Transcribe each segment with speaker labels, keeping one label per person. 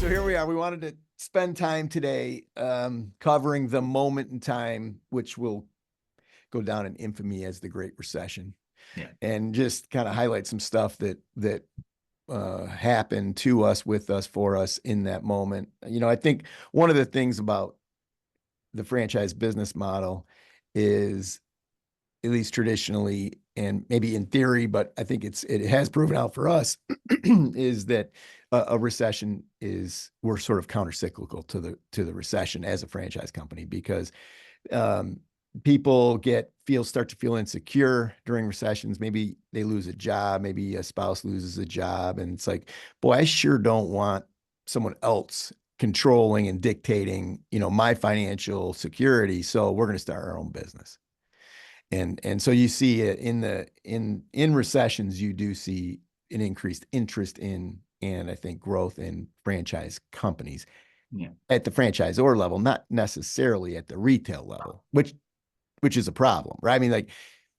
Speaker 1: So here we are. We wanted to spend time today covering the moment in time, which will go down in infamy as the Great Recession.
Speaker 2: Yeah.
Speaker 1: And just kind of highlight some stuff that happened to us, with us, for us in that moment. You know, I think one of the things about the franchise business model is, at least traditionally, and maybe in theory, but I think it has proven out for us, is that a recession we're sort of counter-cyclical to the recession as a franchise company, because people start to feel insecure during recessions. Maybe they lose a job, maybe a spouse loses a job, and it's like, boy, I sure don't want someone else controlling and dictating, my financial security. So we're going to start our own business. And so you see it in recessions, you do see an increased interest in, and I think growth in, franchise companies.
Speaker 2: Yeah.
Speaker 1: At the franchisor level, not necessarily at the retail level, which is a problem, right? I mean, like,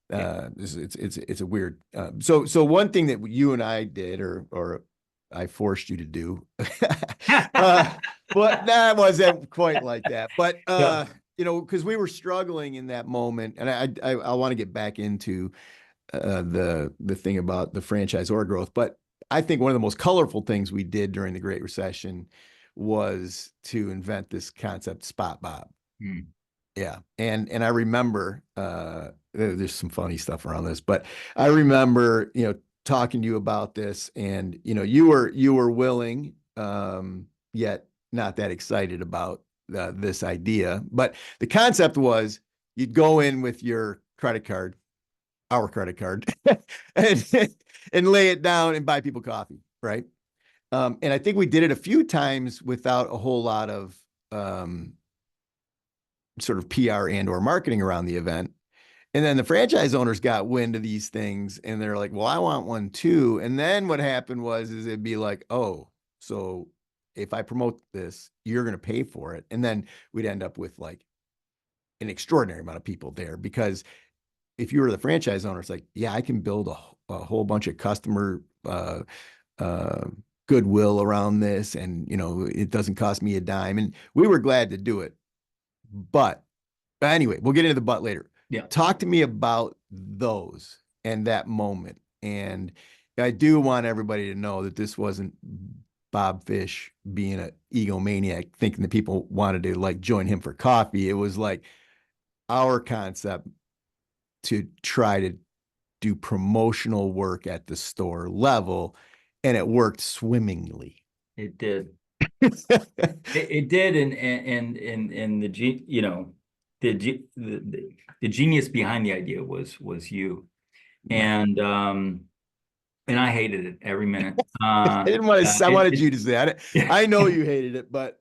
Speaker 1: it's a weird. So one thing that you and I did, or I forced you to do, but that wasn't quite like that. But because we were struggling in that moment, and I want to get back into the thing about the franchisor growth. But I think one of the most colorful things we did during the Great Recession was to invent this concept, Spot Bob. Yeah. And I remember, there's some funny stuff around this, but I remember, talking to you about this, and, you were willing, yet not that excited about this idea. But the concept was, you'd go in with your credit card, our credit card, and lay it down and buy people coffee. Right. And I think we did it a few times without a whole lot of, sort of PR and or marketing around the event. And then the franchise owners got wind of these things, and they're like, well, I want one too. And then what happened is it'd be like, oh, so if I promote this, you're going to pay for it. And then we'd end up with like an extraordinary amount of people there, because if you were the franchise owner, it's like, yeah, I can build a whole bunch of customer goodwill around this. And, it doesn't cost me a dime. And we were glad to do it. But anyway, we'll get into the but later.
Speaker 2: Yeah.
Speaker 1: Talk to me about those and that moment. And I do want everybody to know that this wasn't Bob Fish being an egomaniac, thinking that people wanted to like join him for coffee. It was like our concept to try to do promotional work at the store level, and it worked swimmingly.
Speaker 2: It did. It did, and the genius behind the idea was you, and I hated it every minute.
Speaker 1: I didn't want to. I wanted you to say that. I know you hated it, but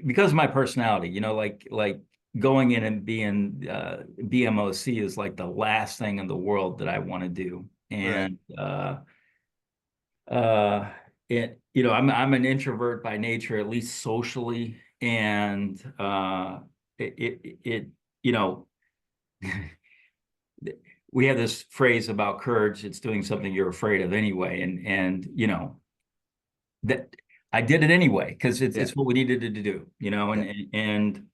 Speaker 2: because of my personality, like going in and being BMOC is like the last thing in the world that I want to do, and
Speaker 1: right.
Speaker 2: I'm an introvert by nature, at least socially, and we have this phrase about courage: it's doing something you're afraid of anyway, and that I did it anyway because it's what we needed to do, and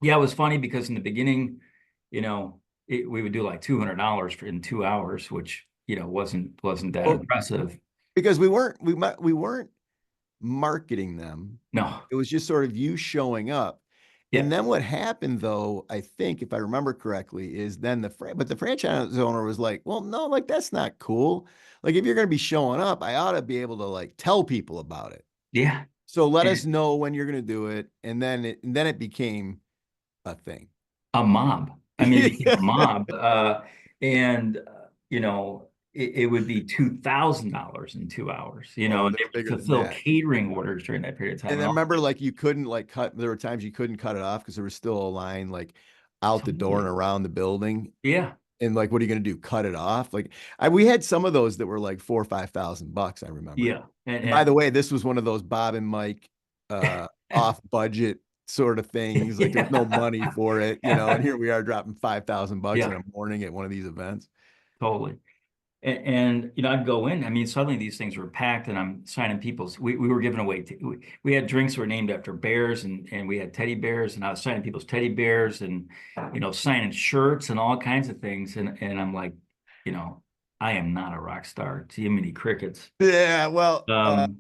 Speaker 2: yeah, it was funny because in the beginning, we would do like $200 in 2 hours, which wasn't that impressive.
Speaker 1: Because we weren't marketing them.
Speaker 2: No,
Speaker 1: it was just sort of you showing up. Yeah. And then what happened, though, I think, if I remember correctly, is then the franchise owner was like, well, no, like, that's not cool. Like, if you're going to be showing up, I ought to be able to like tell people about it.
Speaker 2: Yeah.
Speaker 1: So let us know when you're going to do it. And then it became a thing.
Speaker 2: A mob. I mean, it became a mob. And it would be $2,000 in 2 hours, and they would fulfill catering orders during that period of time.
Speaker 1: And I remember, like, you couldn't like there were times you couldn't cut it off because there was still a line like out the door and around the building.
Speaker 2: Yeah.
Speaker 1: And like, what are you going to do? Cut it off? Like, we had some of those that were like $4,000 or $5,000. I remember.
Speaker 2: Yeah.
Speaker 1: And by the way, this was one of those Bob and Mike off budget sort of things. Like, there's no money for it, and here we are dropping $5,000 in a morning at one of these events.
Speaker 2: Totally. and you know, I'd go in. I mean, suddenly these things were packed, and I'm signing people's. We were giving away. We had drinks that were named after bears, and we had teddy bears, and I was signing people's teddy bears, and you know, signing shirts and all kinds of things. And I'm like, you know, I am not a rock star. Jiminy crickets.
Speaker 1: Yeah, well,
Speaker 2: Um,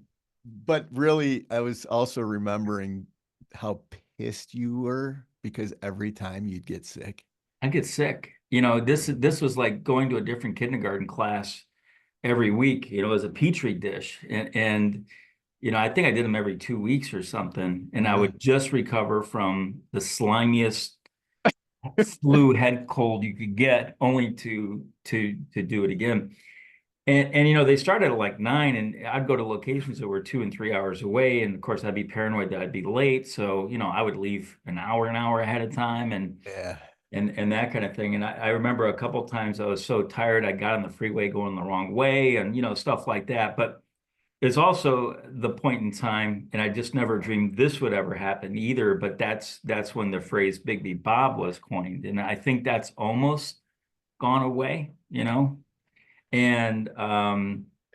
Speaker 1: but really, I was also remembering how pissed you were because every time you'd get sick.
Speaker 2: I get sick. You know, this was like going to a different kindergarten class every week. You know, as a petri dish, and you know, I think I did them every 2 weeks or something, and I
Speaker 1: Yeah.
Speaker 2: would just recover from the slimiest flu head cold you could get, only to do it again. And you know, they started at like 9, and I'd go to locations that were 2 and 3 hours away, and of course I'd be paranoid that I'd be late. So you know, I would leave an hour ahead of time,
Speaker 1: Yeah.
Speaker 2: and that kind of thing. And I remember a couple of times I was so tired I got on the freeway going the wrong way, and you know, stuff like that. But it's also the point in time, and I just never dreamed this would ever happen either. But that's when the phrase "BIGGBY Bob" was coined, and I think that's almost gone away, you know. And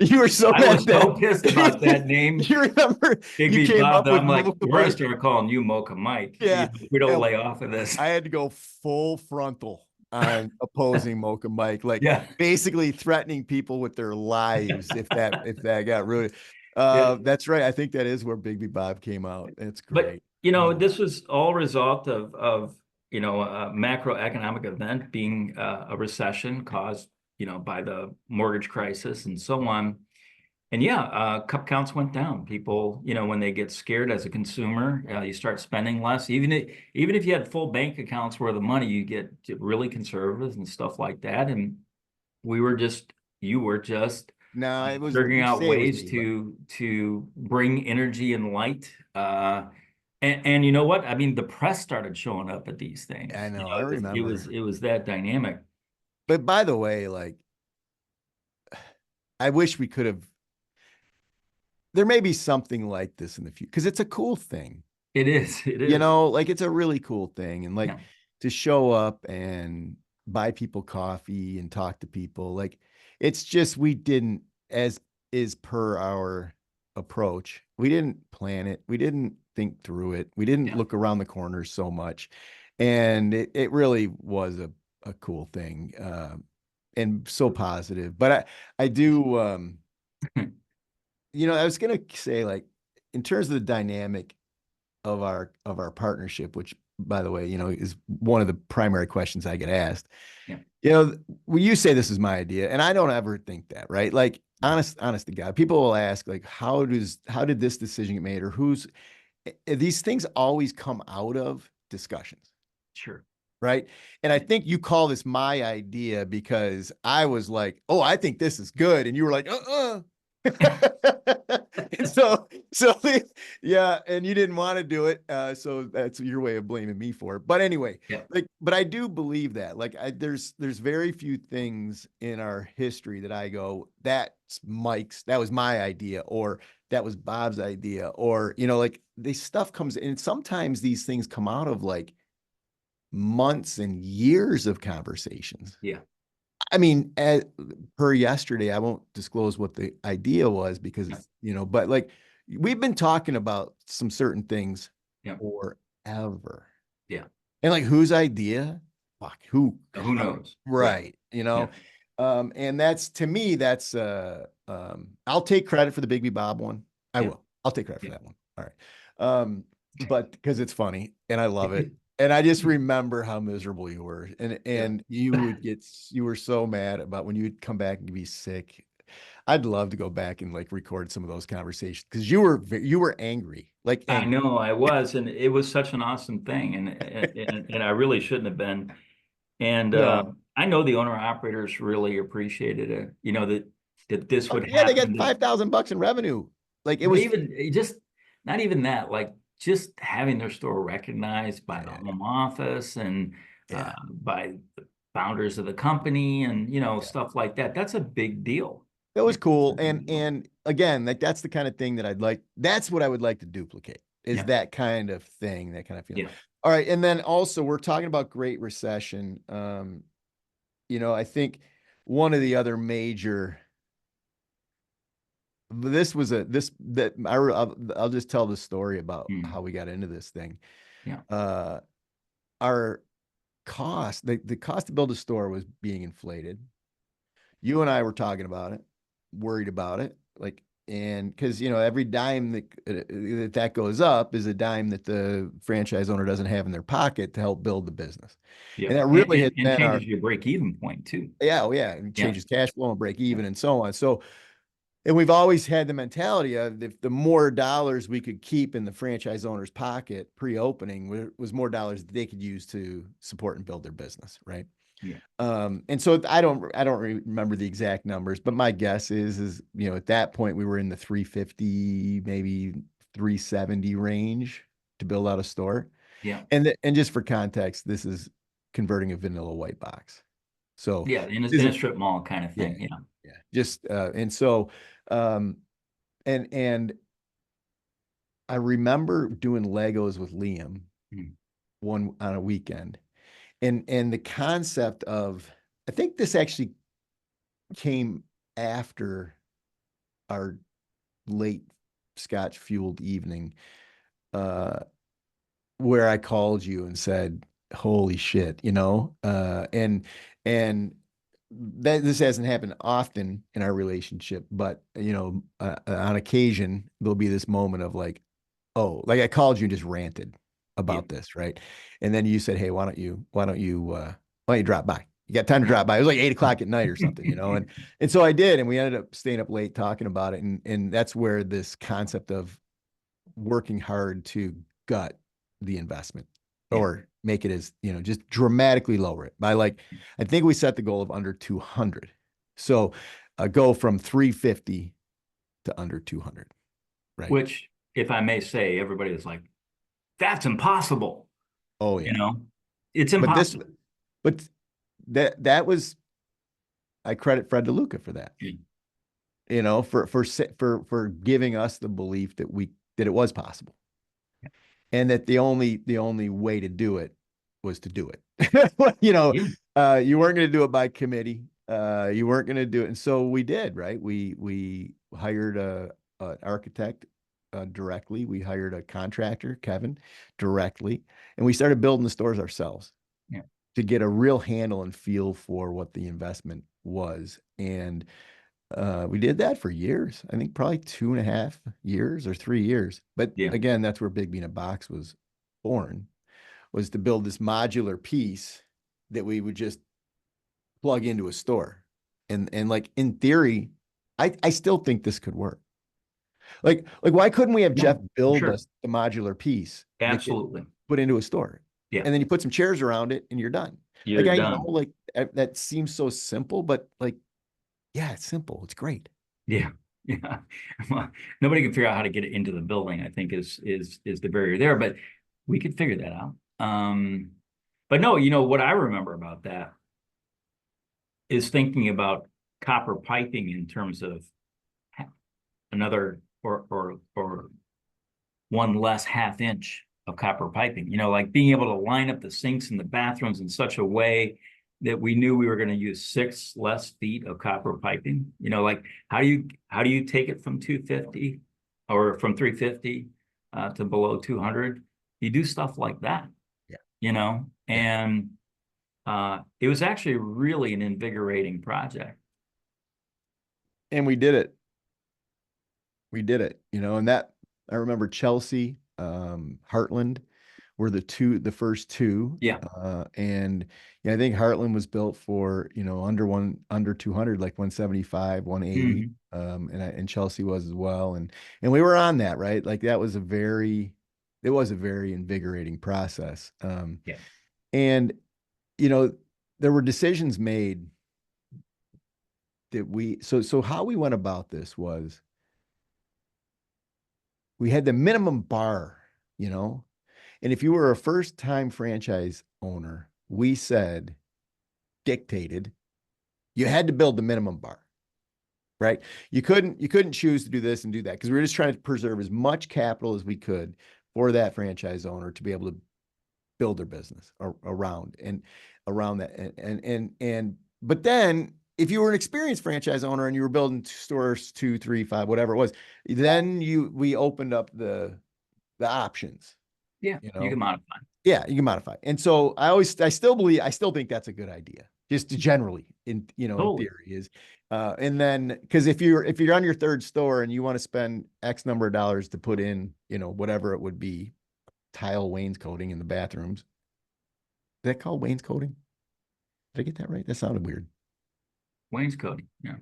Speaker 1: You were so
Speaker 2: I
Speaker 1: mad
Speaker 2: was so
Speaker 1: that
Speaker 2: pissed about that name,
Speaker 1: you remember you
Speaker 2: BIGGBY
Speaker 1: came
Speaker 2: Bob,
Speaker 1: up
Speaker 2: that
Speaker 1: with
Speaker 2: I'm like,
Speaker 1: Mocha
Speaker 2: we're gonna
Speaker 1: Mike.
Speaker 2: start calling you Mocha Mike.
Speaker 1: Yeah.
Speaker 2: We don't
Speaker 1: And
Speaker 2: lay off of this.
Speaker 1: I had to go full frontal on opposing Mocha Mike, like
Speaker 2: Yeah,
Speaker 1: basically threatening people with their lives if that got ruined.
Speaker 2: yeah.
Speaker 1: That's right. I think that is where BIGGBY Bob came out. It's
Speaker 2: But
Speaker 1: great.
Speaker 2: you know,
Speaker 1: Oh,
Speaker 2: this was all a result of you know, a macroeconomic event being a recession caused, you know, by the mortgage crisis and so on. And yeah, cup counts went down. People, you know, when they get scared as a consumer, you start spending less. Even if you had full bank accounts where the money, you get really conservative and stuff like that. And we were just, you were just
Speaker 1: no, it was
Speaker 2: figuring
Speaker 1: you
Speaker 2: out
Speaker 1: say it was
Speaker 2: ways
Speaker 1: me, but
Speaker 2: to bring energy and light. And you know what? I mean, the press started showing up at these things.
Speaker 1: I
Speaker 2: You
Speaker 1: know,
Speaker 2: know,
Speaker 1: I remember.
Speaker 2: it was that dynamic.
Speaker 1: But by the way, like I wish we could have there may be something like this in the future because it's a cool thing.
Speaker 2: It is. It
Speaker 1: You
Speaker 2: is.
Speaker 1: know, like it's a really cool thing. And like
Speaker 2: Yeah.
Speaker 1: to show up and buy people coffee and talk to people, like it's just we didn't, as is per our approach, we didn't plan it, we didn't think through it, we didn't
Speaker 2: Yeah.
Speaker 1: look around the corners so much. And it really was a cool thing. And so positive. But I do you know, I was gonna say like in terms of the dynamic of our partnership, which by the way, you know, is one of the primary questions I get asked.
Speaker 2: Yeah.
Speaker 1: You know, when you say this is my idea, and I don't ever think that, right? Like honest to God, people will ask, like, how did this decision get made, or who's these things always come out of discussions,
Speaker 2: Sure.
Speaker 1: right? And I think you call this my idea because I was like, oh, I think this is good. And you were like, and so yeah, and you didn't want to do it. So that's your way of blaming me for it. But anyway,
Speaker 2: Yeah.
Speaker 1: like, but I do believe that. Like there's very few things in our history that I go, that was my idea, or that was Bob's idea, or you know, like this stuff comes in. Sometimes these things come out of like months and years of conversations.
Speaker 2: Yeah.
Speaker 1: I mean, per yesterday, I won't disclose what the idea was because
Speaker 2: Yeah.
Speaker 1: it's, you know, but like we've been talking about some certain things
Speaker 2: Yeah.
Speaker 1: forever.
Speaker 2: Yeah.
Speaker 1: And like whose idea? Fuck, who?
Speaker 2: Who knows? Yeah.
Speaker 1: Right. You
Speaker 2: Yeah.
Speaker 1: know, and that's to me, that's I'll take credit for the BIGGBY Bob one. I
Speaker 2: Yeah.
Speaker 1: will. I'll take credit for
Speaker 2: Yeah.
Speaker 1: that one. All right. But because it's funny and I love it. And I just remember how miserable you were.
Speaker 2: Yeah.
Speaker 1: And you were so mad about when you'd come back and be sick. I'd love to go back and like record some of those conversations because you were angry, like
Speaker 2: I
Speaker 1: angry.
Speaker 2: know I was, and it was such an awesome thing, and I really shouldn't have been. And
Speaker 1: No.
Speaker 2: I know the owner operators really appreciated it. You know that this
Speaker 1: Oh,
Speaker 2: would
Speaker 1: yeah, they
Speaker 2: happen.
Speaker 1: got $5,000 in revenue. Like it
Speaker 2: But
Speaker 1: was
Speaker 2: even just not even that, like just having their store recognized by the
Speaker 1: yeah,
Speaker 2: home office and
Speaker 1: yeah,
Speaker 2: by the founders of the company, and you know,
Speaker 1: yeah.
Speaker 2: stuff like that. That's a big deal.
Speaker 1: It
Speaker 2: You
Speaker 1: was
Speaker 2: know, it's a
Speaker 1: cool.
Speaker 2: big deal.
Speaker 1: And again, like that's the kind of thing that that's what I would like to duplicate is
Speaker 2: Yeah.
Speaker 1: that kind of thing, that kind of feeling.
Speaker 2: Yeah.
Speaker 1: All right. And then also we're talking about Great Recession. You know, I think one of the other major, this was a, this, that I'll just tell the story about
Speaker 2: Mm.
Speaker 1: how we got into this thing.
Speaker 2: Yeah.
Speaker 1: Uh, our cost, the cost to build a store was being inflated. You and I were talking about it, worried about it, like, and because every dime that goes up is a dime that the franchise owner doesn't have in their pocket to help build the business,
Speaker 2: Yeah.
Speaker 1: and that
Speaker 2: And,
Speaker 1: really has
Speaker 2: and
Speaker 1: been our,
Speaker 2: changes your break even point too.
Speaker 1: yeah, oh yeah, it
Speaker 2: Yeah.
Speaker 1: changes cash flow and break
Speaker 2: Yeah.
Speaker 1: even and so on. So, and we've always had the mentality of, if the more dollars we could keep in the franchise owner's pocket pre-opening was more dollars that they could use to support and build their business, right?
Speaker 2: Yeah.
Speaker 1: And so I don't remember the exact numbers, but my guess is at that point we were in the 350, maybe 370 range to build out a store.
Speaker 2: Yeah.
Speaker 1: And just for context, this is converting a vanilla white box. So
Speaker 2: Yeah.
Speaker 1: this
Speaker 2: In a
Speaker 1: isn't,
Speaker 2: strip mall kind of
Speaker 1: yeah,
Speaker 2: thing. Yeah.
Speaker 1: yeah. Just and so um and I remember doing Legos with Liam
Speaker 2: Mm.
Speaker 1: one on a weekend. And the concept of, I think this actually came after our late scotch fueled evening, uh, where I called you and said, "Holy shit," and that this hasn't happened often in our relationship, but on occasion there'll be this moment of like, oh, like I called you and just ranted
Speaker 2: Yeah.
Speaker 1: about this, right? And then you said, "Hey, why don't you drop by? You got time to drop by?" It was like 8 o'clock at night or something. And so I did, and we ended up staying up late talking about it, and that's where this concept of working hard to gut the investment
Speaker 2: Yeah.
Speaker 1: or make it as, just dramatically lower it by, like, I think we set the goal of under 200. So go from 350 to under 200, right?
Speaker 2: Which, if I may say, everybody was like, that's impossible.
Speaker 1: Oh
Speaker 2: You
Speaker 1: yeah.
Speaker 2: know, it's
Speaker 1: But this,
Speaker 2: impossible.
Speaker 1: but that was, I credit Fred DeLuca for that,
Speaker 2: Mm.
Speaker 1: for giving us the belief that it was possible, and that the only way to do it was to do it.
Speaker 2: Yeah.
Speaker 1: You weren't going to do it by committee. You weren't going to do it, and so we did. Right? We hired an architect directly. We hired a contractor, Kevin, directly, and we started building the stores ourselves
Speaker 2: Yeah.
Speaker 1: to get a real handle and feel for what the investment was. And we did that for years. I think probably 2.5 years or 3 years. But
Speaker 2: Yeah.
Speaker 1: again, that's where Big Bean a Box was born, was to build this modular piece that we would just plug into a store. And like in theory, I still think this could work. Like why couldn't we have
Speaker 2: Yeah.
Speaker 1: Jeff build
Speaker 2: Sure.
Speaker 1: us the modular piece that gets
Speaker 2: Absolutely.
Speaker 1: put into a store?
Speaker 2: Yeah.
Speaker 1: And then you put some chairs around it and you're done. Like,
Speaker 2: You're
Speaker 1: I know,
Speaker 2: done.
Speaker 1: like, that seems so simple, but like, yeah, it's simple. It's great.
Speaker 2: Yeah. Yeah. Well, nobody can figure out how to get it into the building, I think is the barrier there, but we could figure that out. But no, what I remember about that is thinking about copper piping in terms of another or one less half inch of copper piping, like being able to line up the sinks and the bathrooms in such a way that we knew we were going to use 6 less feet of copper piping. Like how do you take it from 250 or from 350 to below 200? You do stuff like that,
Speaker 1: Yeah. Yeah.
Speaker 2: and it was actually really an invigorating project.
Speaker 1: And we did it. We did it, and that, I remember Chelsea, Heartland were the first two.
Speaker 2: Yeah.
Speaker 1: And yeah, I think Heartland was built for, under 200, like 175, 180.
Speaker 2: Mhm.
Speaker 1: And Chelsea was as well. And we were on that, right? Like it was a very invigorating process.
Speaker 2: Yeah.
Speaker 1: And, you know, there were decisions made that so how we went about this was, we had the minimum bar, you know, and if you were a first time franchise owner, we said, dictated, you had to build the minimum bar, right? You couldn't choose to do this and do that, because we were just trying to preserve as much capital as we could for that franchise owner to be able to build their business around that. And but then if you were an experienced franchise owner and you were building stores 2, 3, 5, whatever it was, then we opened up the options,
Speaker 2: Yeah,
Speaker 1: you
Speaker 2: you
Speaker 1: know.
Speaker 2: can modify.
Speaker 1: Yeah, you can modify. And so I still think that's a good idea. Just generally in, in
Speaker 2: Totally.
Speaker 1: theory is, and then because if you're on your third store and you want to spend X number of dollars to put in, whatever it would be, tile wainscoting in the bathrooms. Is that called wainscoting? Did I get that right? That sounded weird.
Speaker 2: Wainscoting. Yeah.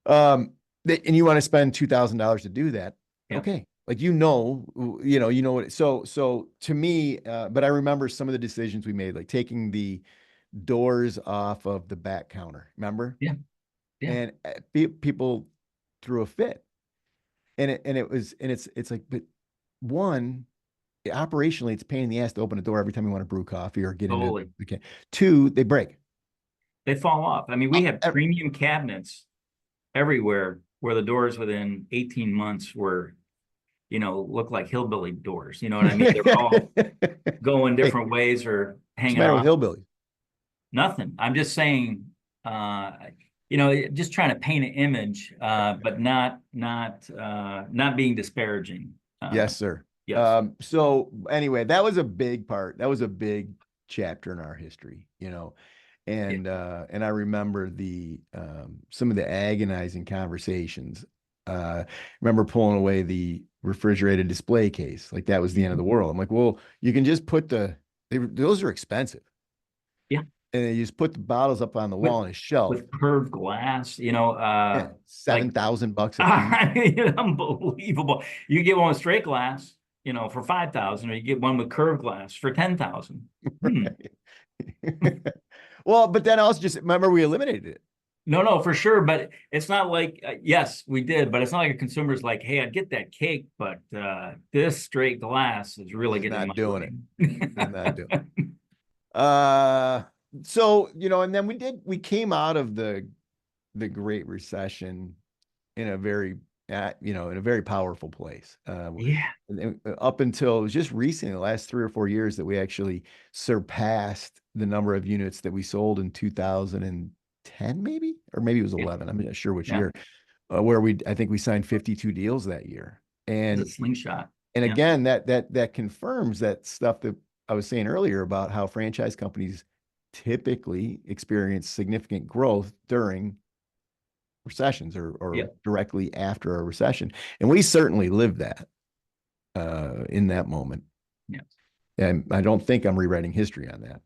Speaker 1: And you want to spend $2,000 to do that.
Speaker 2: Yeah.
Speaker 1: Okay. Like, what, so to me, but I remember some of the decisions we made, like taking the doors off of the back counter, remember?
Speaker 2: Yeah. Yeah.
Speaker 1: And people threw a fit. And it's like, but one, operationally, it's a pain in the ass to open a door every time you want to brew coffee or get into
Speaker 2: Totally.
Speaker 1: the can. Two, they break.
Speaker 2: They fall off. I mean, we have
Speaker 1: Uh,
Speaker 2: premium cabinets everywhere where the doors within 18 months were, look like hillbilly doors. You know what I mean? They're all going
Speaker 1: Hey,
Speaker 2: different ways or
Speaker 1: what's the
Speaker 2: hanging
Speaker 1: matter with
Speaker 2: off.
Speaker 1: hillbillies?
Speaker 2: Nothing. I'm just saying, just trying to paint an image, but not being disparaging.
Speaker 1: Yes, sir.
Speaker 2: Yes.
Speaker 1: So anyway, that was a big part. That was a big chapter in our history.
Speaker 2: Yeah.
Speaker 1: And I remember some of the agonizing conversations. Remember pulling away the refrigerated display case. Like that was the end of the world. I'm like, well, you can just those are expensive.
Speaker 2: Yeah.
Speaker 1: And then you just put the bottles up on the
Speaker 2: With
Speaker 1: wall on a shelf.
Speaker 2: with curved glass,
Speaker 1: Yeah,
Speaker 2: like
Speaker 1: $7,000 a piece.
Speaker 2: unbelievable. You get one with straight glass, for 5,000, or you get one with curved glass for 10,000.
Speaker 1: Well, but then also just remember we eliminated it.
Speaker 2: No, for sure. But it's not like, yes, we did, but it's not like a consumer's like, hey, I'd get that cake, but this straight glass is really
Speaker 1: Is
Speaker 2: getting in
Speaker 1: not
Speaker 2: my
Speaker 1: doing it. Is not doing
Speaker 2: way.
Speaker 1: it. So, and then we came out of the Great Recession in a very, in a very powerful place.
Speaker 2: Yeah.
Speaker 1: Up until it was just recently, the last 3 or 4 years, that we actually surpassed the number of units that we sold in 2010, maybe, or maybe it was
Speaker 2: Yeah.
Speaker 1: 11. I'm not sure which
Speaker 2: Yeah.
Speaker 1: year, where I think we signed 52 deals that year.
Speaker 2: It's a
Speaker 1: And
Speaker 2: slingshot.
Speaker 1: and
Speaker 2: Yeah.
Speaker 1: again, that confirms that stuff that I was saying earlier about how franchise companies typically experience significant growth during recessions or
Speaker 2: Yeah.
Speaker 1: directly after a recession. And we certainly lived that in that moment.
Speaker 2: Yeah.
Speaker 1: And I don't think I'm rewriting history on that.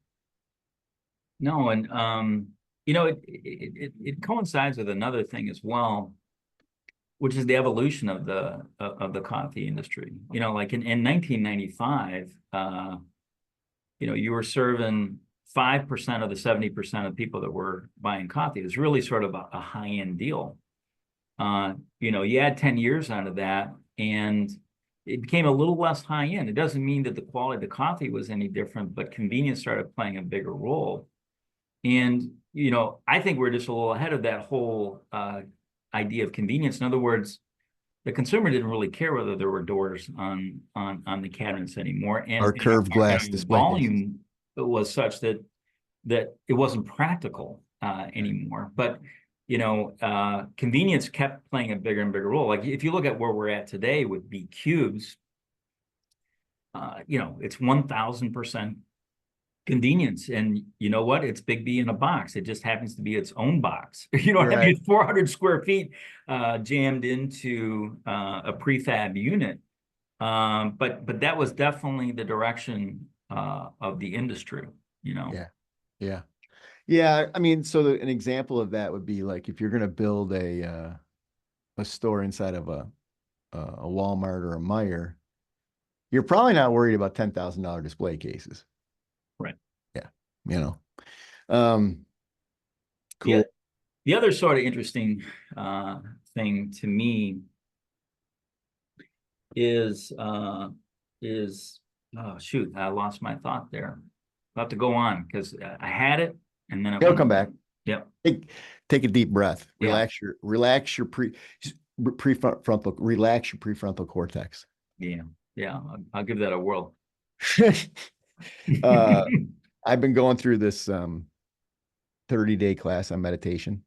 Speaker 2: No, and it coincides with another thing as well, which is the evolution of the coffee industry. Like in 1995, you were serving 5% of the 70% of people that were buying coffee. It was really sort of a high-end deal. You add 10 years onto that, and it became a little less high-end. It doesn't mean that the quality of the coffee was any different, but convenience started playing a bigger role. And, I think we're just a little ahead of that whole idea of convenience. In other words, the consumer didn't really care whether there were doors on the cabinets anymore,
Speaker 1: Our
Speaker 2: and
Speaker 1: curved glass
Speaker 2: our
Speaker 1: display cases.
Speaker 2: volume was such that it wasn't practical anymore. But convenience kept playing a bigger and bigger role. Like if you look at where we're at today with B cubes, it's 1,000% convenience. And you know what? It's Big B in a box. It just happens to be its own box. You know what I mean?
Speaker 1: Right.
Speaker 2: It's 400 square feet jammed into a prefab unit. But that was definitely the direction of the industry,
Speaker 1: Yeah. Yeah. Yeah. I mean, so an example of that would be like if you're going to build a store inside of a Walmart or a Meijer, you're probably not worried about $10,000 display cases.
Speaker 2: Right.
Speaker 1: Yeah. You know, um,
Speaker 2: Yeah.
Speaker 1: cool.
Speaker 2: The other sort of interesting thing to me is oh shoot, I lost my thought there. I'll have to go on because I had it and then it
Speaker 1: It'll
Speaker 2: went.
Speaker 1: come back.
Speaker 2: Yep.
Speaker 1: Take a deep breath.
Speaker 2: Yeah.
Speaker 1: Relax your prefrontal cortex.
Speaker 2: Yeah. Yeah. I'll give that a whirl.
Speaker 1: I've been going through this 30-day class on meditation.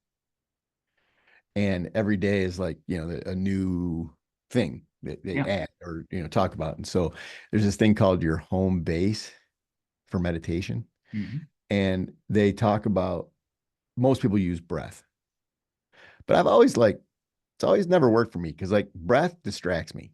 Speaker 1: And every day is like, a new thing that they
Speaker 2: Yeah.
Speaker 1: add or, talk about. And so there's this thing called your home base for meditation.
Speaker 2: Mhm.
Speaker 1: And they talk about, most people use breath, but I've always like, it's always never worked for me because like breath distracts me.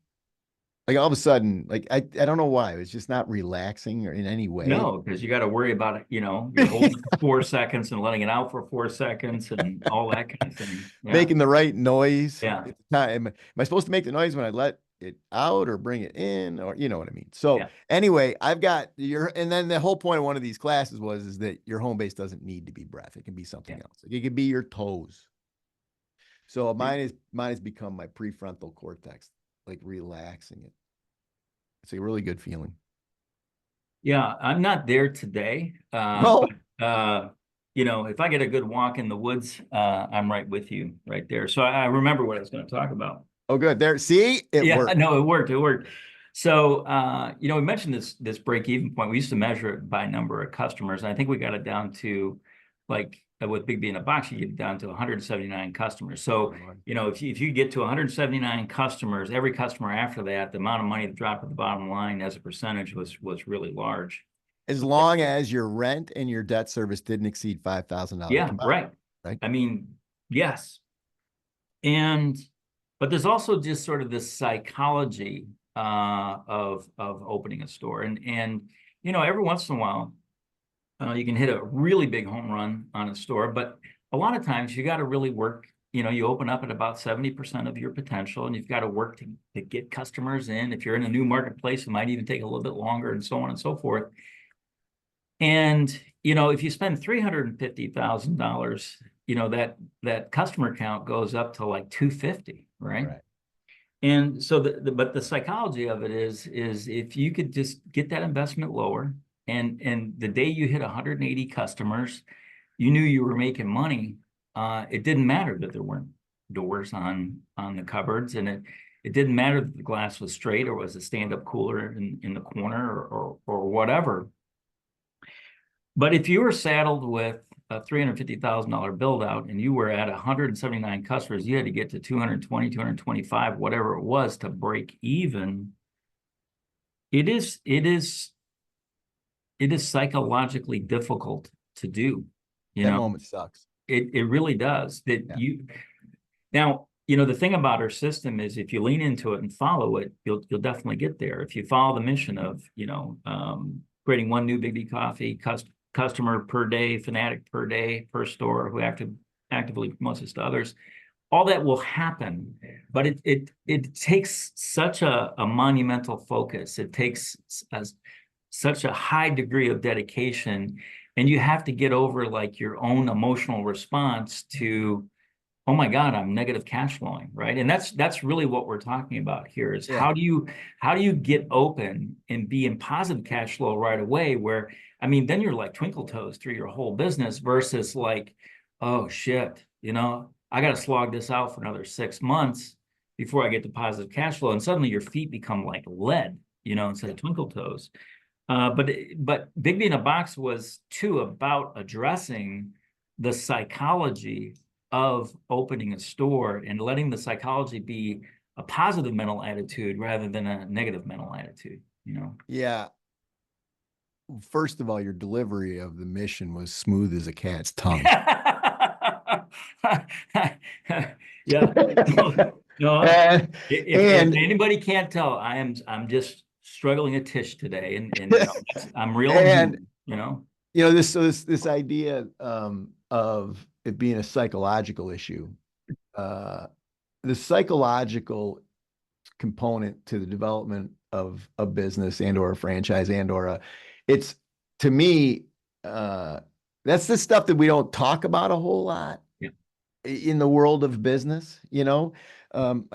Speaker 1: Like all of a sudden, like I don't know why. It's just not relaxing or in any way.
Speaker 2: No, because you got to worry about it. You're holding it for 4 seconds and letting it out for 4 seconds and all that kind of thing. Yeah.
Speaker 1: Making the right noise
Speaker 2: Yeah.
Speaker 1: at the time. Am I supposed to make the noise when I let it out or bring it in, or you know what I mean? So
Speaker 2: Yeah.
Speaker 1: anyway, I've got and then the whole point of one of these classes is that your home base doesn't need to be breath. It can be something
Speaker 2: Yeah.
Speaker 1: else. Like it could be your toes. So
Speaker 2: Yeah.
Speaker 1: mine has become my prefrontal cortex, like relaxing it. It's a really good feeling.
Speaker 2: Yeah, I'm not there today.
Speaker 1: No.
Speaker 2: If I get a good walk in the woods, I'm right with you right there. So I remember what I was going to talk about.
Speaker 1: Oh, good. There. See, it
Speaker 2: Yeah,
Speaker 1: worked.
Speaker 2: no, it worked. It worked. So, we mentioned this break-even point. We used to measure it by number of customers. And I think we got it down to like with BIGGBY in a box, you get it down to 179 customers. So, if you get to 179 customers, every customer after that, the amount of money that dropped at the bottom line as a percentage was really large.
Speaker 1: As long as your rent and your debt service didn't exceed $5,000
Speaker 2: Yeah,
Speaker 1: combined,
Speaker 2: right.
Speaker 1: right?
Speaker 2: I mean, yes. And but there's also just sort of this psychology of opening a store, and every once in a while you can hit a really big home run on a store, but a lot of times you got to really work. You open up at about 70% of your potential, and you've got to work to get customers in. If you're in a new marketplace, it might even take a little bit longer, and so on and so forth. And if you spend $350,000, that customer count goes up to like 250, right?
Speaker 1: Right.
Speaker 2: And so but the psychology of it is if you could just get that investment lower, and the day you hit 180 customers, you knew you were making money. It didn't matter that there weren't doors on the cupboards, and it didn't matter that the glass was straight or was a stand-up cooler in the corner or whatever. But if you were saddled with a $350,000 build out and you were at 179 customers, you had to get to 220, 225, whatever it was to break even. It is psychologically difficult to do.
Speaker 1: That moment sucks.
Speaker 2: It really does.
Speaker 1: Yeah.
Speaker 2: Now, the thing about our system is if you lean into it and follow it, you'll definitely get there. If you follow the mission of, creating one new BIGGBY Coffee customer per day, fanatic per day, per store who actively promotes this to others, all that will happen. But it takes such a monumental focus. It takes such a high degree of dedication, and you have to get over like your own emotional response to, oh my God, I'm negative cash flowing, right? And that's really what we're talking about here is
Speaker 1: Yeah.
Speaker 2: how do you get open and be in positive cash flow right away, where I mean, then you're like twinkle toes through your whole business versus like, oh shit, I got to slog this out for another 6 months before I get to positive cash flow. And suddenly your feet become like lead, instead of twinkle toes. But BIGGBY in a Box was too about addressing the psychology of opening a store and letting the psychology be a positive mental attitude rather than a negative mental attitude.
Speaker 1: Yeah. First of all, your delivery of the mission was smooth as a cat's tongue.
Speaker 2: Yeah. No,
Speaker 1: and,
Speaker 2: if anybody can't tell, I'm just struggling a tish today, and I'm real
Speaker 1: and
Speaker 2: human.
Speaker 1: this idea of it being a psychological issue, the psychological component to the development of a business and or a franchise and or it's to me that's the stuff that we don't talk about a whole lot
Speaker 2: Yeah.
Speaker 1: in the world of business. I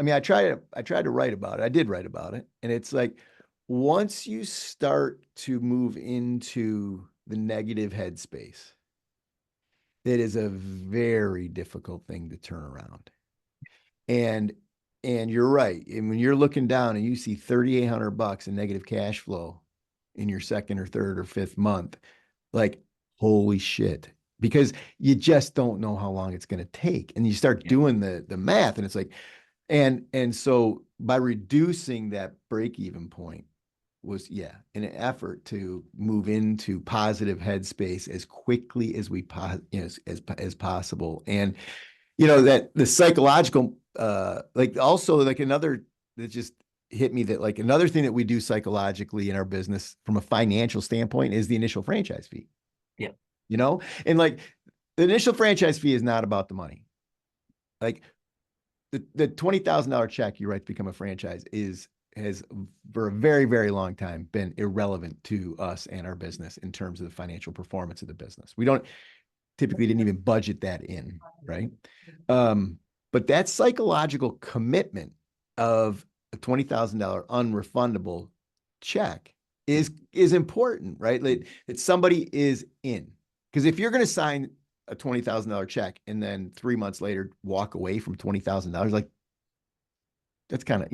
Speaker 1: mean, I tried to write about it. I did write about it, and it's like once you start to move into the negative headspace, it is a very difficult thing to turn around. And you're right. And when you're looking down and you see $3,800 in negative cash flow in your second or third or fifth month, like, holy shit. because you just don't know how long it's going to take. And you start
Speaker 2: Yeah.
Speaker 1: doing the math, and it's like, and so by reducing that break even point was, yeah, an effort to move into positive headspace as quickly as as possible. And that the psychological, like, also, like, another that just hit me, that, like, another thing that we do psychologically in our business from a financial standpoint is the initial franchise fee.
Speaker 2: Yeah.
Speaker 1: And, like, the initial franchise fee is not about the money. Like, the $20,000 check you write to become a franchise has for a very, very long time been irrelevant to us and our business in terms of the financial performance of the business. We don't typically didn't even budget that in, right? But that psychological commitment of a $20,000 unrefundable check is important, right? Like, that somebody is in. Because if you're going to sign a $20,000 check and then 3 months later walk away from $20,000, like, that's kind of,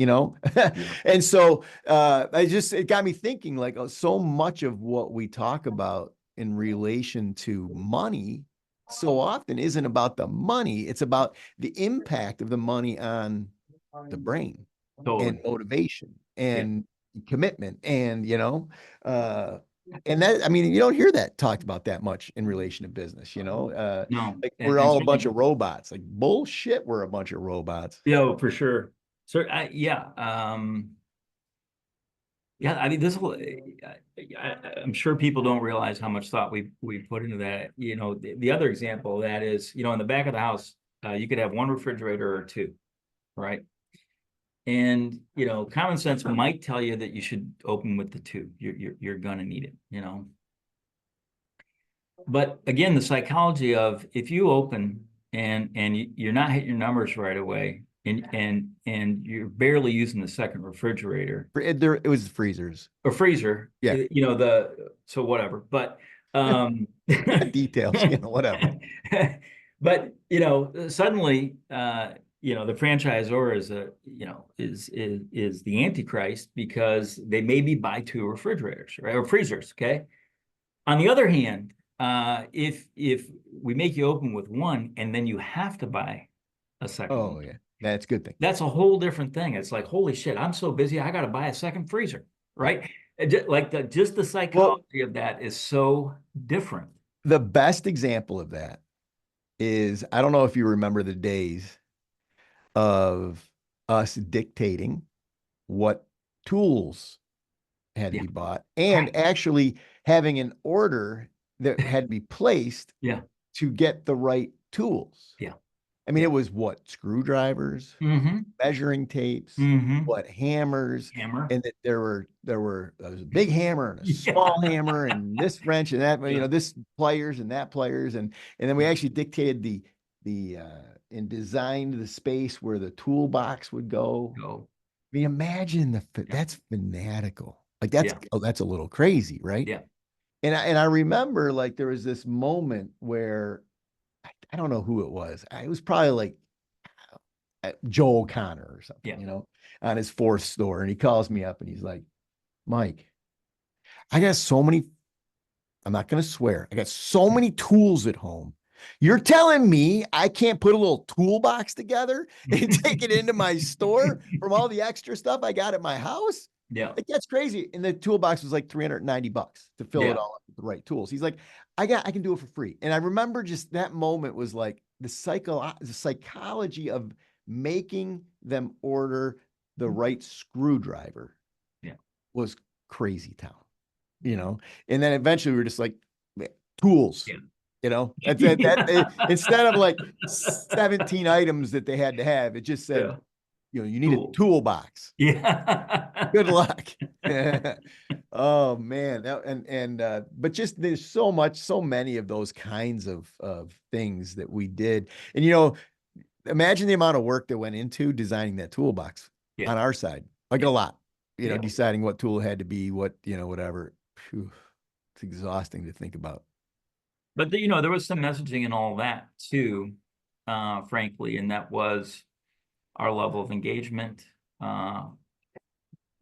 Speaker 1: and so it got me thinking, like, so much of what we talk about in relation to money so often isn't about the money. It's about the impact of the money on the brain and
Speaker 2: Totally.
Speaker 1: motivation
Speaker 2: Yeah.
Speaker 1: and commitment. Uh, and that, I mean, you don't hear that talked about that much in relation to business,
Speaker 2: No.
Speaker 1: like, we're
Speaker 2: And
Speaker 1: all a bunch
Speaker 2: certainly,
Speaker 1: of robots. Like, bullshit, we're a bunch of robots.
Speaker 2: yeah, for sure. So yeah. Yeah, I mean, I'm sure people don't realize how much thought we put into that. The other example of that is, in the back of the house, you could have one refrigerator or two, right? And common sense might tell you that you should open with the two. You're gonna need it. But again, the psychology of, if you open and you're not hitting your numbers right away, and you're barely using the second refrigerator
Speaker 1: It was freezers.
Speaker 2: or freezer,
Speaker 1: Yeah.
Speaker 2: so whatever. But
Speaker 1: Details, whatever.
Speaker 2: but suddenly the franchisor is the antichrist, because they maybe buy two refrigerators, right, or freezers. Okay. On the other hand, if we make you open with one and then you have to buy a second
Speaker 1: Oh,
Speaker 2: one,
Speaker 1: yeah. That's a good thing.
Speaker 2: that's a whole different thing. It's like, holy shit, I'm so busy, I got to buy a second freezer,
Speaker 1: Yeah.
Speaker 2: right? Like just the
Speaker 1: Well,
Speaker 2: psychology of that is so different.
Speaker 1: the best example of that is, I don't know if you remember the days of us dictating what tools had to
Speaker 2: Yeah.
Speaker 1: be bought, and actually having an order that had to be placed
Speaker 2: Yeah.
Speaker 1: to get the right tools.
Speaker 2: Yeah.
Speaker 1: I mean,
Speaker 2: Yeah.
Speaker 1: it was what? Screwdrivers,
Speaker 2: Mm-hmm.
Speaker 1: measuring tapes,
Speaker 2: Mm-hmm.
Speaker 1: what, hammers,
Speaker 2: Hammer.
Speaker 1: and that there was a big hammer and a
Speaker 2: Yeah.
Speaker 1: small hammer and this wrench and that,
Speaker 2: Yeah.
Speaker 1: this pliers and that pliers, and then we actually dictated the and designed the space where the toolbox would go.
Speaker 2: Go.
Speaker 1: I mean, imagine
Speaker 2: Yeah.
Speaker 1: that's fanatical. Like,
Speaker 2: Yeah.
Speaker 1: that's a little crazy, right?
Speaker 2: Yeah.
Speaker 1: And I remember, like, there was this moment where I don't know who it was. It was probably like Joe O'Connor or something,
Speaker 2: Yeah.
Speaker 1: on his fourth store. And he calls me up and he's like, Mike, I got so many, I'm not going to swear, I got so many tools at home. You're telling me I can't put a little toolbox together and take it into my store from all the extra stuff I got at my house?
Speaker 2: Yeah.
Speaker 1: Like, that's crazy. And the toolbox was like $390 to fill it
Speaker 2: Yeah.
Speaker 1: all up with the right tools. He's like, I can do it for free. And I remember just that moment was like the psychology of making them order the right screwdriver
Speaker 2: Yeah.
Speaker 1: was crazy town, And then eventually we were just like, tools,
Speaker 2: Yeah.
Speaker 1: instead of like 17 items that they had to have, it just said,
Speaker 2: Yeah.
Speaker 1: you need a
Speaker 2: Cool.
Speaker 1: toolbox.
Speaker 2: Yeah.
Speaker 1: Good luck. Oh, man. But just, there's so many of those kinds of things that we did. And, imagine the amount of work that went into designing that toolbox
Speaker 2: Yeah.
Speaker 1: on our side, like,
Speaker 2: Yeah.
Speaker 1: a lot,
Speaker 2: Yeah.
Speaker 1: deciding what tool had to be, what, whatever. Phew, it's exhausting to think about.
Speaker 2: But there was some messaging and all that too, frankly, and that was our level of engagement.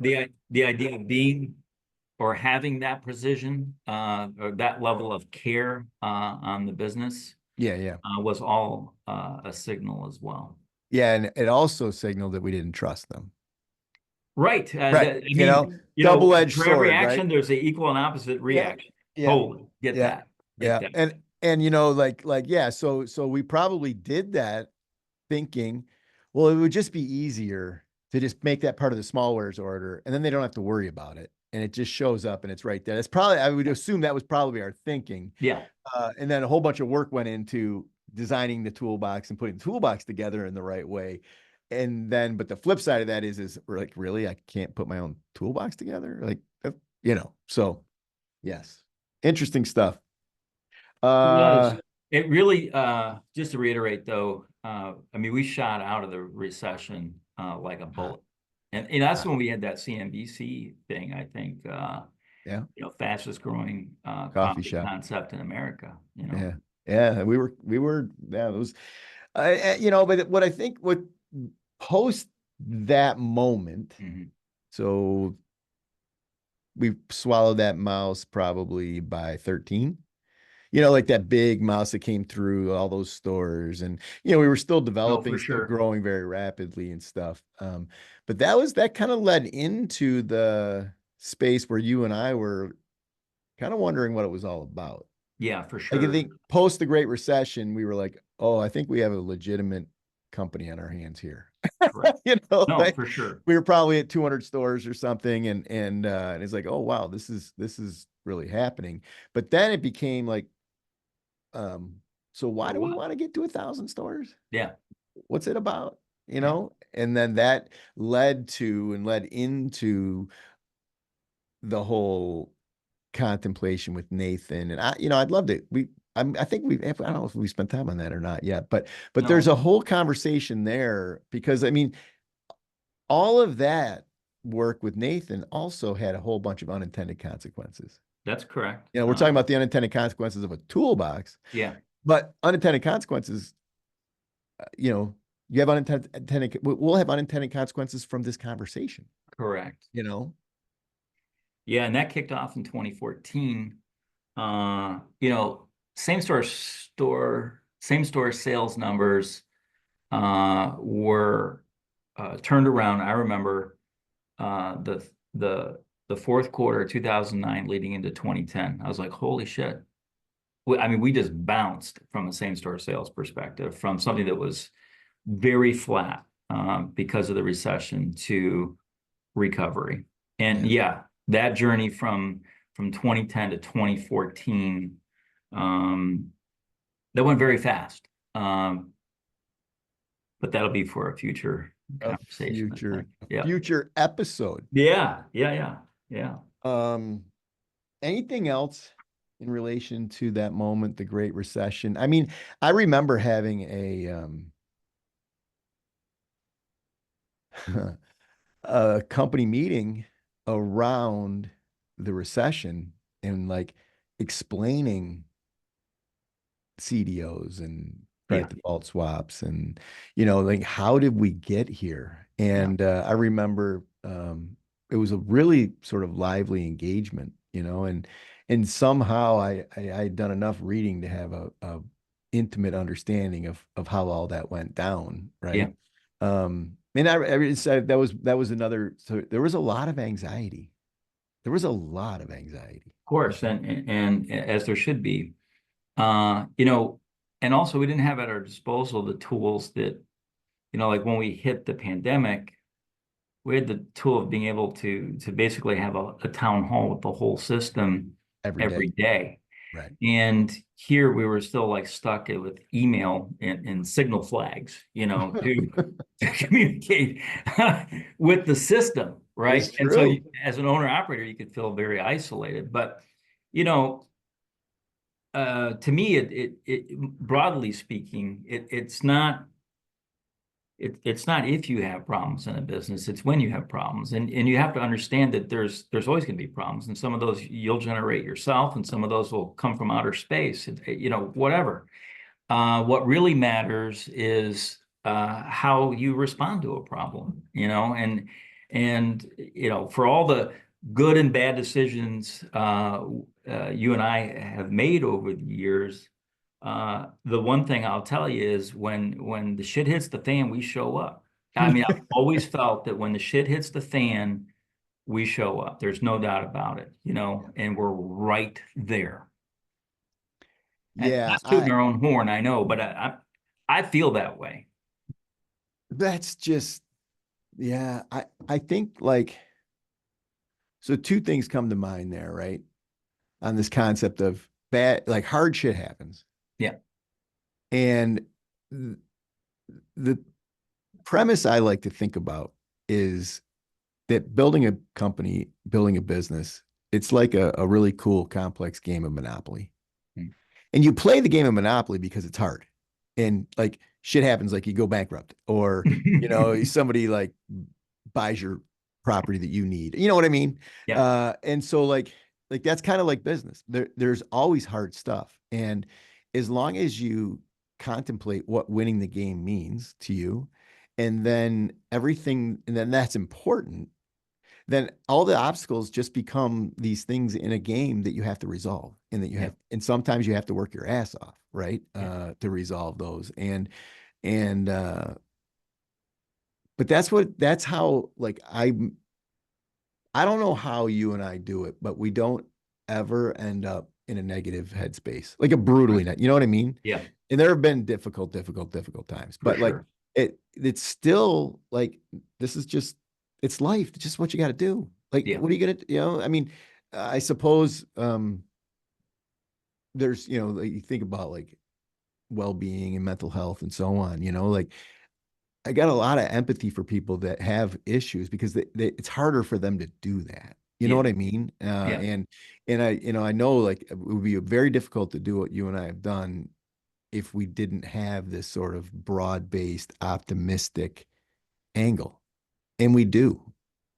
Speaker 2: The idea of being or having that precision, or that level of care on the business
Speaker 1: Yeah.
Speaker 2: was all a signal as well.
Speaker 1: Yeah. And it also signaled that we didn't trust them.
Speaker 2: Right.
Speaker 1: Right.
Speaker 2: I mean,
Speaker 1: Double-edged
Speaker 2: for every
Speaker 1: sword, right?
Speaker 2: action, there's an equal and opposite
Speaker 1: Yeah.
Speaker 2: reaction.
Speaker 1: Yeah.
Speaker 2: Totally get
Speaker 1: Yeah.
Speaker 2: that. Get
Speaker 1: Yeah.
Speaker 2: that.
Speaker 1: And yeah, so we probably did that thinking, well, it would just be easier to just make that part of the small wares order, and then they don't have to worry about it. And it just shows up and it's right there. That's probably, I would assume that was probably our thinking.
Speaker 2: Yeah.
Speaker 1: And then a whole bunch of work went into designing the toolbox and putting the toolbox together in the right way. And then, but the flip side of that is we're like, really, I can't put my own toolbox together? Like, so yes, interesting stuff.
Speaker 2: It was.
Speaker 1: Uh,
Speaker 2: It really, just to reiterate though, I mean, we shot out of the recession like a bullet. And that's when we had that CNBC thing, I think,
Speaker 1: yeah,
Speaker 2: fastest growing
Speaker 1: coffee
Speaker 2: coffee
Speaker 1: shop.
Speaker 2: concept in America.
Speaker 1: Yeah. Yeah. Yeah, it was, but what I think, what post that moment,
Speaker 2: Mhm.
Speaker 1: so we swallowed that mouse probably by 13, like that big mouse that came through all those stores. And, we were still
Speaker 2: Oh,
Speaker 1: developing,
Speaker 2: for
Speaker 1: still
Speaker 2: sure.
Speaker 1: growing very rapidly and stuff. But that kind of led into the space where you and I were kind of wondering what it was all about.
Speaker 2: Yeah, for
Speaker 1: Like, I
Speaker 2: sure.
Speaker 1: think post the Great Recession, we were like, oh, I think we have a legitimate company on our hands here.
Speaker 2: Correct. No,
Speaker 1: Like
Speaker 2: for sure.
Speaker 1: we were probably at 200 stores or something, and it's like, oh wow, this is really happening. But then it became like, um, so why
Speaker 2: So
Speaker 1: do we
Speaker 2: what?
Speaker 1: want to get to 1,000 stores?
Speaker 2: Yeah.
Speaker 1: What's it about?
Speaker 2: Yeah.
Speaker 1: And then that led into the whole contemplation with Nathan. And I'd love to, I think I don't know if we spent time on that or not yet, but there's
Speaker 2: No,
Speaker 1: a whole conversation there because I mean, all of that work with Nathan also had a whole bunch of unintended consequences.
Speaker 2: that's correct.
Speaker 1: We're talking about the unintended consequences of a toolbox,
Speaker 2: Yeah,
Speaker 1: but unintended consequences, you have we'll have unintended consequences from this conversation,
Speaker 2: correct.
Speaker 1: you know?
Speaker 2: Yeah, and that kicked off in 2014. Uh, you know, same store sales numbers were turned around. I remember the fourth quarter of 2009 leading into 2010. I was like, holy shit. I mean, we just bounced from a same store sales perspective from something that was very flat because of the recession to recovery. And
Speaker 1: Yeah.
Speaker 2: yeah, that journey from 2010 to 2014, that went very fast. But that'll be for a future
Speaker 1: A
Speaker 2: conversation, I think. Yeah.
Speaker 1: future episode.
Speaker 2: Yeah.
Speaker 1: Um, Anything else in relation to that moment, the Great Recession? I mean, I remember having a company meeting around the recession and like explaining CDOs and credit
Speaker 2: Yeah.
Speaker 1: default swaps and like how did we get here?
Speaker 2: Yeah.
Speaker 1: And I remember it was a really sort of lively engagement, and somehow I had done enough reading to have a intimate understanding of how all that went down,
Speaker 2: Yeah.
Speaker 1: right? And I said that was another, so there was a lot of anxiety. There was a lot of anxiety.
Speaker 2: Of course. And as there should be. You know, and also we didn't have at our disposal the tools that, like when we hit the pandemic, we had the tool of being able to basically have a town hall with the whole system
Speaker 1: Every
Speaker 2: every
Speaker 1: day.
Speaker 2: day.
Speaker 1: Right.
Speaker 2: And here we were still like stuck with email and signal flags, to communicate with the system,
Speaker 1: It's
Speaker 2: right? And so
Speaker 1: true.
Speaker 2: as an owner operator, you could feel very isolated. But you know, to me, it broadly speaking, it's not if you have problems in a business, it's when you have problems. And you have to understand that there's always going to be problems. And some of those you'll generate yourself, and some of those will come from outer space, whatever. What really matters is how you respond to a problem, and for all good and bad decisions you and I have made over the years, the one thing I'll tell you is when the shit hits the fan, we show up. I mean, I've always felt that when the shit hits the fan, we show up. There's no doubt about it, you know, and we're right there. And
Speaker 1: Yeah,
Speaker 2: that's tooting our own horn, I know, but I feel that way.
Speaker 1: that's just, yeah, I think like, so two things come to mind there, right? On this concept of bad, like hard shit happens.
Speaker 2: Yeah.
Speaker 1: And the premise I like to think about is that building a company, building a business, it's like a really cool, complex game of Monopoly.
Speaker 2: Mm.
Speaker 1: And you play the game of Monopoly because it's hard. And like shit happens, like you go bankrupt, or, somebody like buys your property that you need. You know what I mean?
Speaker 2: Yeah.
Speaker 1: And so like that's kind of like business. There's always hard stuff. And as long as you contemplate what winning the game means to you, and then everything, and then that's important, then all the obstacles just become these things in a game that you have to resolve, and that you
Speaker 2: Yeah.
Speaker 1: have, and sometimes you have to work your ass off, right?
Speaker 2: Yeah.
Speaker 1: To resolve those. And but that's how, like, I don't know how you and I do it, but we don't ever end up in a negative headspace, like a brutally net, you know what I mean?
Speaker 2: Yeah,
Speaker 1: And there have been difficult times,
Speaker 2: for
Speaker 1: but like
Speaker 2: sure.
Speaker 1: it's still like, this is just, it's life. It's just what you got to do. Like,
Speaker 2: Yeah.
Speaker 1: what are you gonna, I mean, I suppose there's, like, you think about like well-being and mental health and so on, like I got a lot of empathy for people that have issues, because it's harder for them to do that. You know
Speaker 2: Yeah.
Speaker 1: what I mean?
Speaker 2: Yeah.
Speaker 1: And I know like it would be very difficult to do what you and I have done if we didn't have this sort of broad-based, optimistic angle. And we do.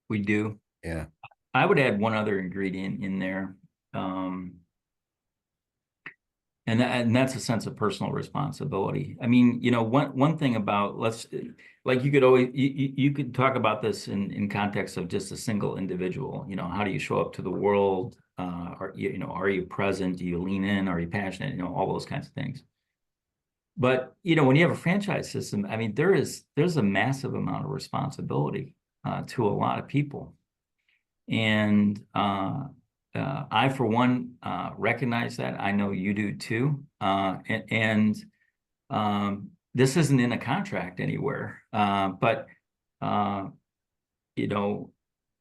Speaker 2: We do.
Speaker 1: Yeah.
Speaker 2: I would add one other ingredient in there. Um, and that's a sense of personal responsibility. I mean, one thing about, let's, like, you could always, you could talk about this in context of just a single individual. How do you show up to the world? Are you present? Do you lean in? Are you passionate? All those kinds of things. But when you have a franchise system, I mean, there's a massive amount of responsibility to a lot of people. And I, for one, recognize that. I know you do too. This isn't in a contract anywhere. But uh, you know,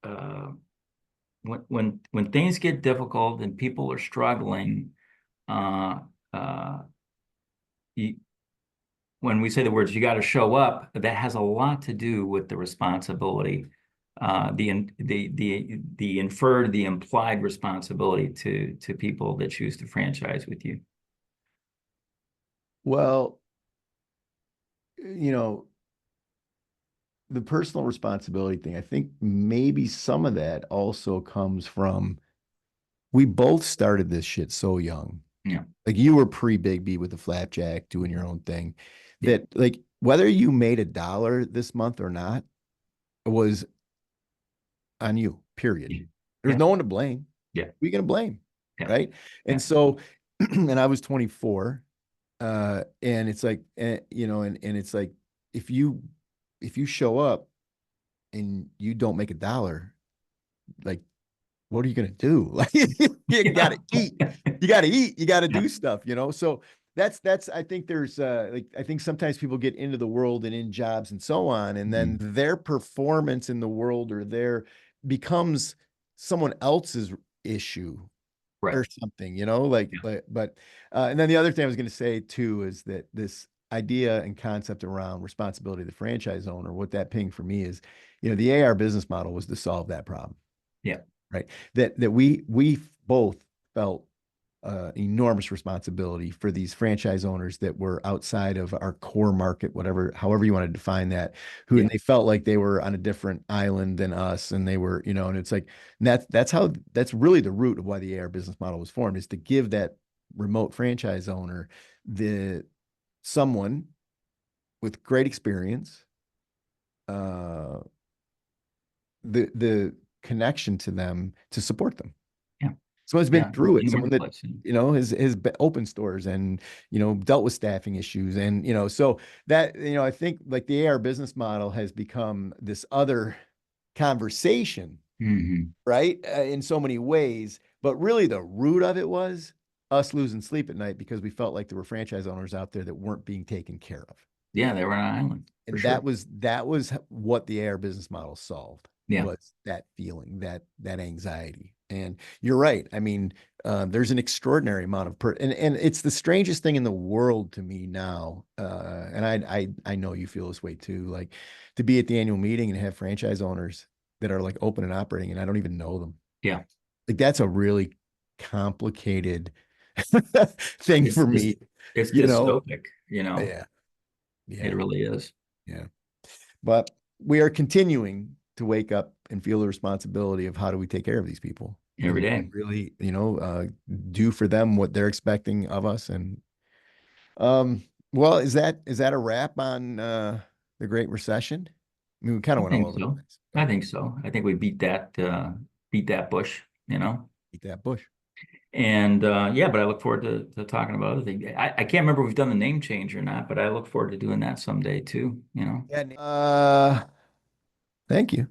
Speaker 2: uh, when things get difficult and people are struggling, uh, uh, you, when we say the words, you got to show up, that has a lot to do with the responsibility, the inferred, the implied responsibility to people that choose to franchise with you.
Speaker 1: Well, you know, the personal responsibility thing, I think maybe some of that also comes from, we both started this shit so young.
Speaker 2: Yeah,
Speaker 1: Like, you were pre-BIGGBY with the flapjack doing your own thing,
Speaker 2: yeah,
Speaker 1: that like whether you made $1 this month or not was on you, period.
Speaker 2: yeah,
Speaker 1: There's
Speaker 2: yeah,
Speaker 1: no one to blame.
Speaker 2: yeah,
Speaker 1: Who are you gonna blame?
Speaker 2: yeah,
Speaker 1: Right. And
Speaker 2: yeah,
Speaker 1: so, and I was 24. And it's like, and it's like, if you show up and you don't make $1, like, what are you gonna do? Like, you gotta eat. You gotta eat. You gotta
Speaker 2: yeah,
Speaker 1: do stuff, So that's I think there's like, I think sometimes people get into the world and in jobs and so on, and then
Speaker 2: mhm,
Speaker 1: their performance in the world, or their, becomes someone else's issue
Speaker 2: right,
Speaker 1: or something, like,
Speaker 2: yeah,
Speaker 1: but and then the other thing I was going to say too is that this idea and concept around responsibility of the franchise owner, what that ping for me is, the AR business model was to solve that problem,
Speaker 2: yeah,
Speaker 1: right? That we both felt enormous responsibility for these franchise owners that were outside of our core market, whatever, however you want to define that, who, and
Speaker 2: yeah,
Speaker 1: they felt like they were on a different island than us, and they were, and it's like, and that's really the root of why the AR business model was formed, is to give that remote franchise owner, the someone with great experience, uh, the connection to them to support them.
Speaker 2: Yeah.
Speaker 1: Someone's been
Speaker 2: Yeah.
Speaker 1: through it,
Speaker 2: In the
Speaker 1: someone that,
Speaker 2: workplace.
Speaker 1: has open stores and, dealt with staffing issues. And, so that, I think like the AR business model has become this other conversation,
Speaker 2: Mm-hmm.
Speaker 1: right? In so many ways, but really the root of it was us losing sleep at night because we felt like there were franchise owners out there that weren't being taken care of.
Speaker 2: Yeah, they were on an island for
Speaker 1: And
Speaker 2: sure.
Speaker 1: that was what the AR business model solved,
Speaker 2: Yeah.
Speaker 1: was that feeling, that anxiety. And you're right. I mean, there's an extraordinary amount of and it's the strangest thing in the world to me now. And I know you feel this way too. Like to be at the annual meeting and have franchise owners that are like open and operating, and I don't even know them.
Speaker 2: Yeah.
Speaker 1: Like that's a really complicated thing
Speaker 2: It's
Speaker 1: for
Speaker 2: it's
Speaker 1: me,
Speaker 2: it's
Speaker 1: you know.
Speaker 2: dystopic, you know.
Speaker 1: Yeah,
Speaker 2: It
Speaker 1: yeah,
Speaker 2: really is.
Speaker 1: yeah. But we are continuing to wake up and feel the responsibility of how do we take care of these people
Speaker 2: Every
Speaker 1: and
Speaker 2: day.
Speaker 1: really, do for them what they're expecting of us. And well, is that a wrap on the Great Recession? I mean, we kind
Speaker 2: I
Speaker 1: of went all
Speaker 2: think
Speaker 1: over the
Speaker 2: so.
Speaker 1: place,
Speaker 2: I
Speaker 1: but
Speaker 2: think so. I think we beat that bush, you know.
Speaker 1: eat that bush.
Speaker 2: And yeah, but I look forward to talking about other things. I can't remember if we've done the name change or not, but I look forward to doing that someday too, you know.
Speaker 1: Yeah. Thank you.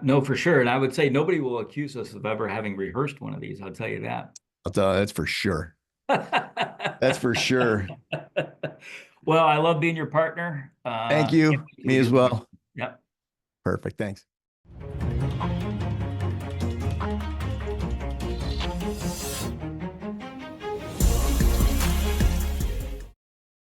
Speaker 2: No, for sure. And I would say nobody will accuse us of ever having rehearsed one of these. I'll tell you that.
Speaker 1: I'll tell you, that's for sure. That's for sure.
Speaker 2: Well, I love being your partner.
Speaker 1: Thank
Speaker 2: Can't
Speaker 1: you.
Speaker 2: wait till we
Speaker 1: Me
Speaker 2: do
Speaker 1: as
Speaker 2: the next
Speaker 1: well.
Speaker 2: one. Yep.
Speaker 1: Perfect. Thanks.